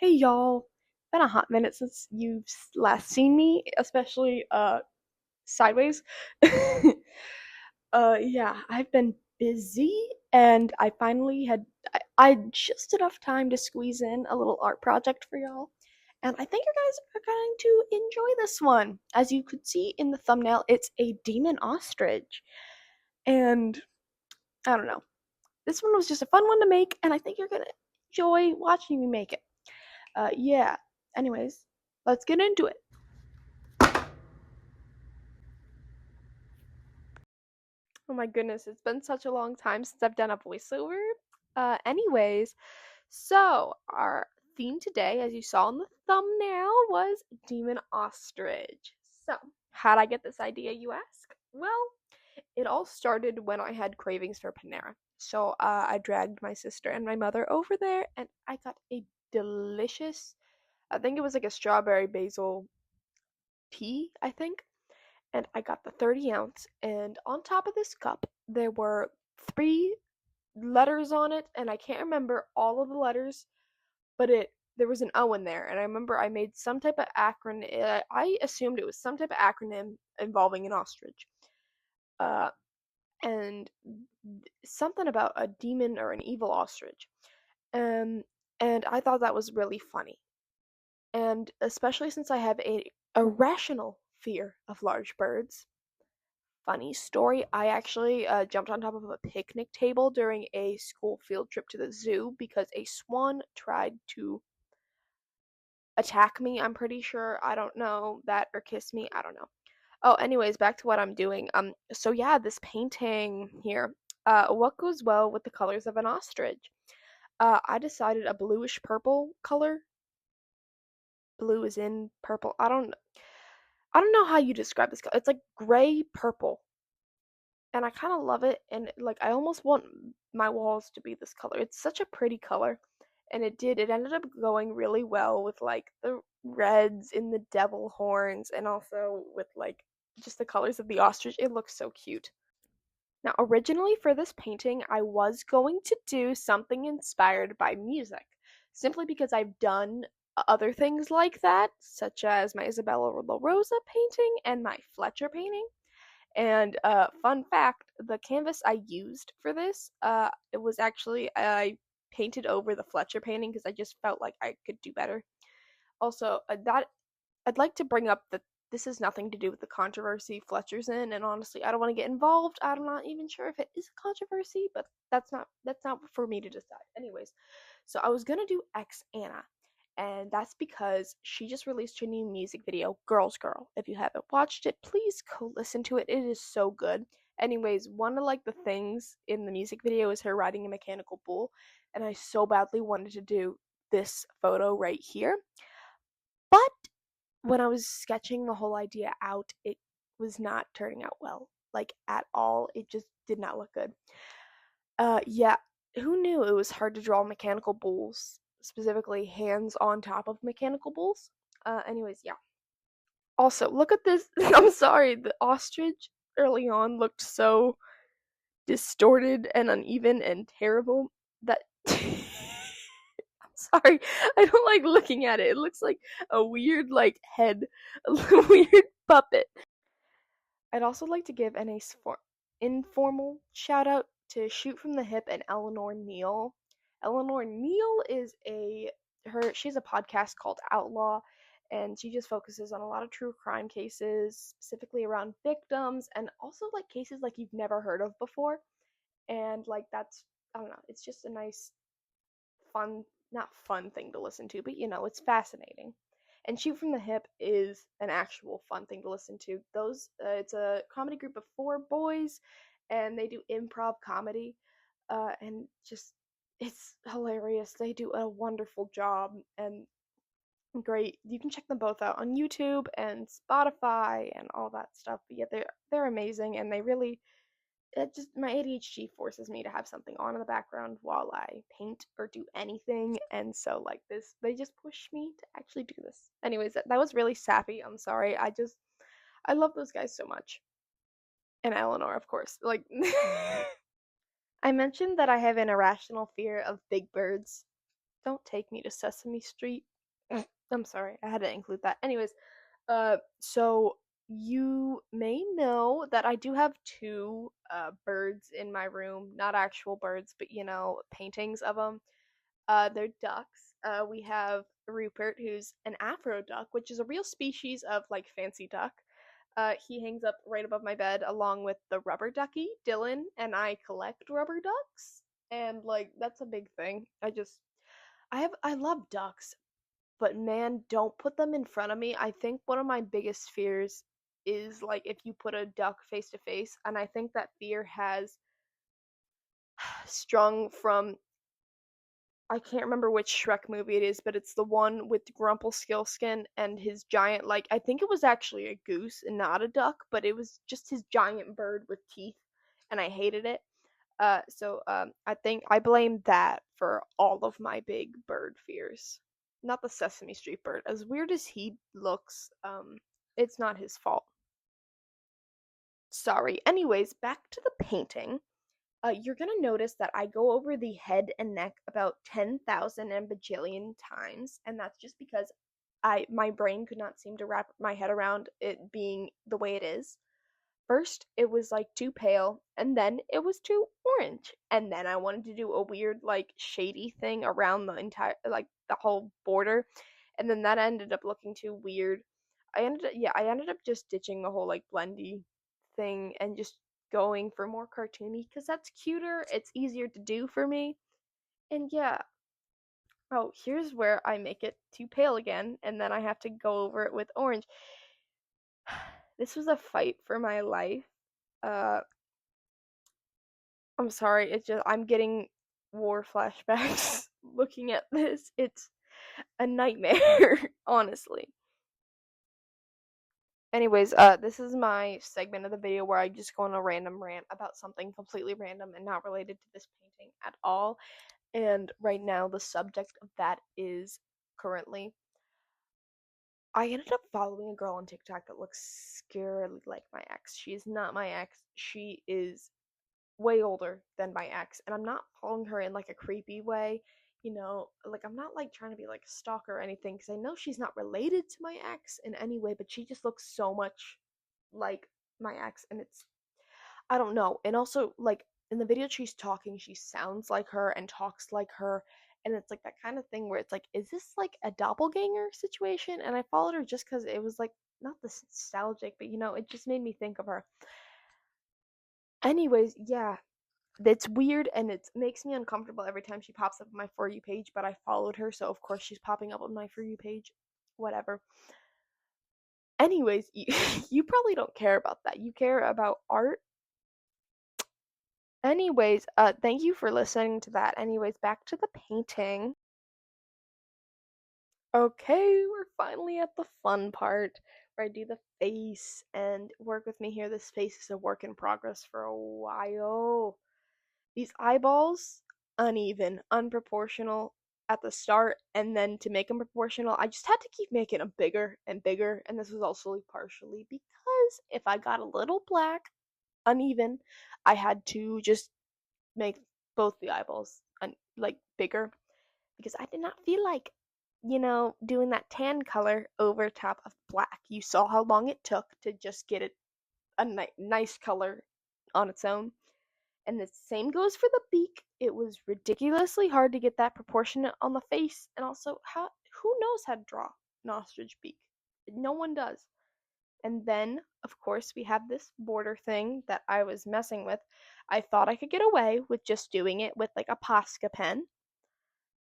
Hey y'all, been a hot minute since you've last seen me, especially sideways. Yeah, I've been busy and I finally I just enough time to squeeze in a little art project for y'all. And I think you guys are going to enjoy this one. As you could see in the thumbnail, it's a demon ostrich. And I don't know. This one was just a fun one to make, and I think you're gonna enjoy watching me make it. Yeah. Anyways, let's get into it. Oh my goodness, it's been such a long time since I've done a voiceover. Anyways, so our theme today, as you saw in the thumbnail, was Demon Ostrich. So, how'd I get this idea, you ask? Well, it all started when I had cravings for Panera. So, I dragged my sister and my mother over there, and I got a delicious, I think it was like a strawberry basil tea, I think. And I got the 30 ounce. And on top of this cup, there were three letters on it, and I can't remember all of the letters, but there was an O in there. And I remember I made some type of acronym. I assumed it was some type of acronym involving an ostrich. Uh, and something about a demon or an evil ostrich. Um, and I thought that was really funny. And especially since I have a irrational fear of large birds. Funny story, I actually jumped on top of a picnic table during a school field trip to the zoo because a swan tried to attack me, I'm pretty sure. I don't know that, or kiss me, I don't know. Oh, anyways, back to what I'm doing. So yeah, this painting here. What goes well with the colors of an ostrich? I decided a bluish purple color. Blue is in purple. I don't know how you describe this color. It's like gray purple. And I kind of love it, and like I almost want my walls to be this color. It's such a pretty color, and it ended up going really well with like the reds in the devil horns, and also with like just the colors of the ostrich. It looks so cute. Now, originally for this painting, I was going to do something inspired by music, simply because I've done other things like that, such as my Isabella La Rosa painting and my Fletcher painting. And fun fact, the canvas I used for this, it was actually I painted over the Fletcher painting because I just felt like I could do better. Also, that I'd like to bring up that this has nothing to do with the controversy Fletcher's in, and honestly, I don't want to get involved. I'm not even sure if it is a controversy, but that's not for me to decide. Anyways, so I was gonna do Ex Anna, and that's because she just released her new music video, Girls Girl. If you haven't watched it, please go listen to it. It is so good. Anyways, one of like the things in the music video is her riding a mechanical bull, and I so badly wanted to do this photo right here. But when I was sketching the whole idea out, it was not turning out well, like at all. It just did not look good. Yeah, who knew it was hard to draw mechanical bulls, specifically hands on top of mechanical bulls? Anyways, yeah. Also, look at this. I'm sorry, the ostrich early on looked so distorted and uneven and terrible that. I'm sorry, I don't like looking at it. It looks like a weird, like, head, a weird puppet. I'd also like to give an informal shout out to Shoot from the Hip and Eleanor Neal. Eleanor Neal is she's a podcast called Outlaw, and she just focuses on a lot of true crime cases, specifically around victims and also like cases like you've never heard of before. And like that's, I don't know, it's just a nice fun, not fun thing to listen to, but it's fascinating. And Shoot from the Hip is an actual fun thing to listen to. It's a comedy group of four boys, and they do improv comedy, and just it's hilarious. They do a wonderful job and great. You can check them both out on YouTube and Spotify and all that stuff. But yeah, they're amazing, and they really it just my ADHD forces me to have something on in the background while I paint or do anything, and so like this, they just push me to actually do this. Anyways, that was really sappy. I'm sorry. I love those guys so much, and Eleanor, of course. Like I mentioned that I have an irrational fear of big birds. Don't take me to Sesame Street. I'm sorry, I had to include that. Anyways, so you may know that I do have two birds in my room, not actual birds, but paintings of them. They're ducks. We have Rupert, who's an Afro duck, which is a real species of like fancy duck. He hangs up right above my bed along with the rubber ducky, Dylan, and I collect rubber ducks. And like that's a big thing. I love ducks, but man, don't put them in front of me. I think one of my biggest fears is like if you put a duck face to face, and I think that fear has strung from I can't remember which Shrek movie it is, but it's the one with Grumpelstiltskin and his giant, like, I think it was actually a goose and not a duck, but it was just his giant bird with teeth, and I hated it. I think I blame that for all of my big bird fears. Not the Sesame Street bird. As weird as he looks, it's not his fault. Sorry. Anyways, back to the painting. You're gonna notice that I go over the head and neck about 10,000 and bajillion times, and that's just because my brain could not seem to wrap my head around it being the way it is. First, it was like too pale, and then it was too orange, and then I wanted to do a weird like shady thing around the entire like the whole border, and then that ended up looking too weird. I ended up just ditching the whole like blendy thing and just going for more cartoony because that's cuter. It's easier to do for me, and yeah. Oh, here's where I make it too pale again, and then I have to go over it with orange. This was a fight for my life. Uh, I'm sorry, it's just I'm getting war flashbacks looking at this. It's a nightmare, honestly. Anyways, this is my segment of the video where I just go on a random rant about something completely random and not related to this painting at all. And right now, the subject of that is currently. I ended up following a girl on TikTok that looks scarily like my ex. She is not my ex. She is way older than my ex, and I'm not following her in like a creepy way, like I'm not like trying to be like a stalker or anything because I know she's not related to my ex in any way, but she just looks so much like my ex, and I don't know. And also, like in the video, she's talking, she sounds like her and talks like her, and it's like that kind of thing where it's like, is this like a doppelganger situation? And I followed her just because it was like not this nostalgic, but it just made me think of her. Anyways, yeah, it's weird and it makes me uncomfortable every time she pops up on my For You page, but I followed her, so of course she's popping up on my For You page. Whatever. Anyways, you probably don't care about that. You care about art. Anyways, thank you for listening to that. Anyways, back to the painting. Okay, we're finally at the fun part where I do the face and work with me here. This face is a work in progress for a while. These eyeballs, uneven, unproportional at the start, and then to make them proportional, I just had to keep making them bigger and bigger, and this was also partially because if I got a little black, uneven, I had to just make both the eyeballs like bigger because I did not feel like, doing that tan color over top of black. You saw how long it took to just get it a nice color on its own. And the same goes for the beak. It was ridiculously hard to get that proportionate on the face. And also, who knows how to draw an ostrich beak? No one does. And then, of course, we have this border thing that I was messing with. I thought I could get away with just doing it with like a Posca pen.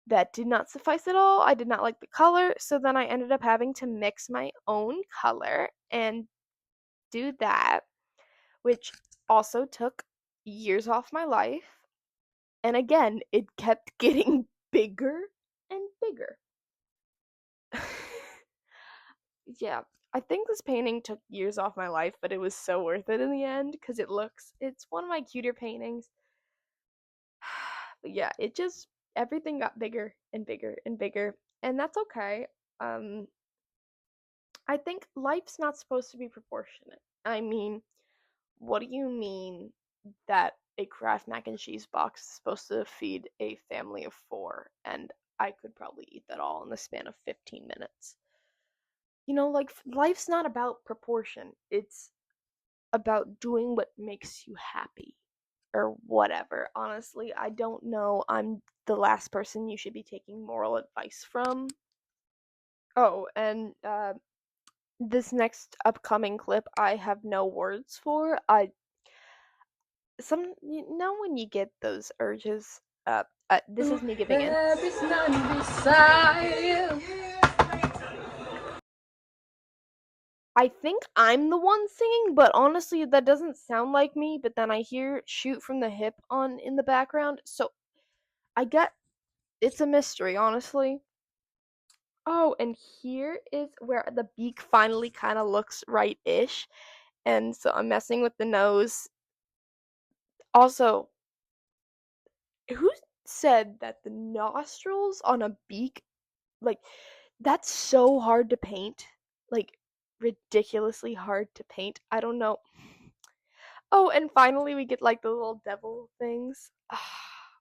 That did not suffice at all. I did not like the color, so then I ended up having to mix my own color and do that, which also took years off my life. And again, it kept getting bigger and bigger. Yeah, I think this painting took years off my life, but it was so worth it in the end because it's one of my cuter paintings. But yeah, everything got bigger and bigger and bigger, and that's okay. Um, I think life's not supposed to be proportionate. I mean, what do you mean that a Kraft mac and cheese box is supposed to feed a family of four and I could probably eat that all in the span of 15 minutes. You know, like life's not about proportion. It's about doing what makes you happy or whatever. Honestly, I don't know. I'm the last person you should be taking moral advice from. Oh, and this next upcoming clip I have no words for. I some you know when you get those urges. This is me giving in. There is none beside you. I think I'm the one singing, but honestly, that doesn't sound like me. But then I hear "Shoot from the Hip" on in the background, so I get it's a mystery, honestly. Oh, and here is where the beak finally kind of looks right-ish, and so I'm messing with the nose. Also, who said that the nostrils on a beak, like, that's so hard to paint? Like, ridiculously hard to paint. I don't know. Oh, and finally we get like the little devil things.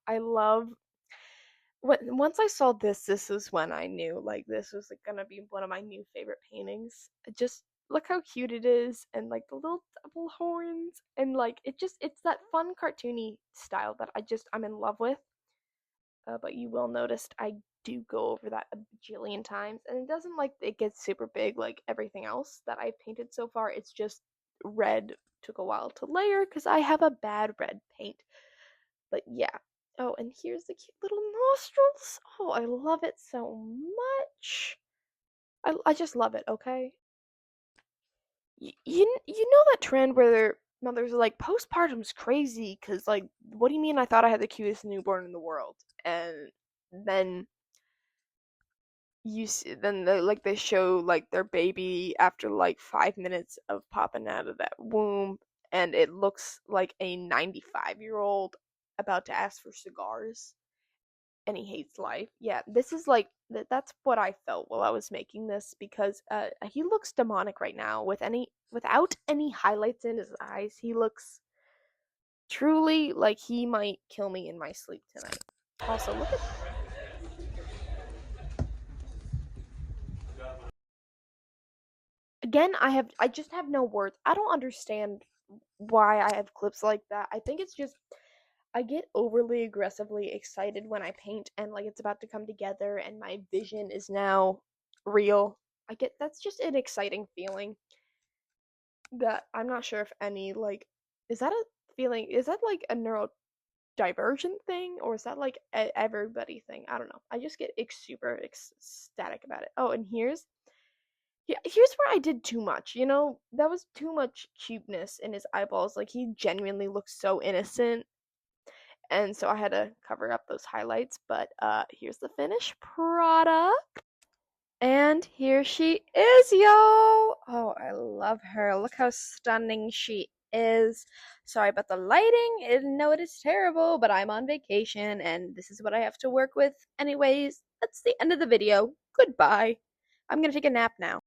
I love when once I saw this is when I knew like this was like, gonna be one of my new favorite paintings. Just look how cute it is, and like the little devil horns, and like it's that fun cartoony style that I'm in love with. But you will notice I do go over that a bajillion times, and it doesn't like it gets super big like everything else that I've painted so far. It's just red took a while to layer because I have a bad red paint. But yeah. Oh, and here's the cute little nostrils. Oh, I love it so much. I just love it, okay? You know that trend where their mothers are like, postpartum's crazy because, like, what do you mean I thought I had the cutest newborn in the world? And then like they show like their baby after like 5 minutes of popping out of that womb, and it looks like a 95-year-old about to ask for cigars, and he hates life. Yeah, this is like that's what I felt while I was making this, because he looks demonic right now without any highlights in his eyes. He looks truly like he might kill me in my sleep tonight. Also, look at again, I just have no words. I don't understand why I have clips like that. I think it's just I get overly aggressively excited when I paint and like it's about to come together and my vision is now real. I get that's just an exciting feeling that I'm not sure if any like is that a feeling, is that like a neurodivergent thing, or is that like everybody thing? I don't know. I just get super ecstatic about it. Oh, and here's where I did too much. You know, that was too much cuteness in his eyeballs. Like he genuinely looks so innocent, and so I had to cover up those highlights. But here's the finished product. And here she is, yo! Oh, I love her. Look how stunning she is. Sorry about the lighting. I know it is terrible, but I'm on vacation and this is what I have to work with. Anyways, that's the end of the video. Goodbye. I'm gonna take a nap now.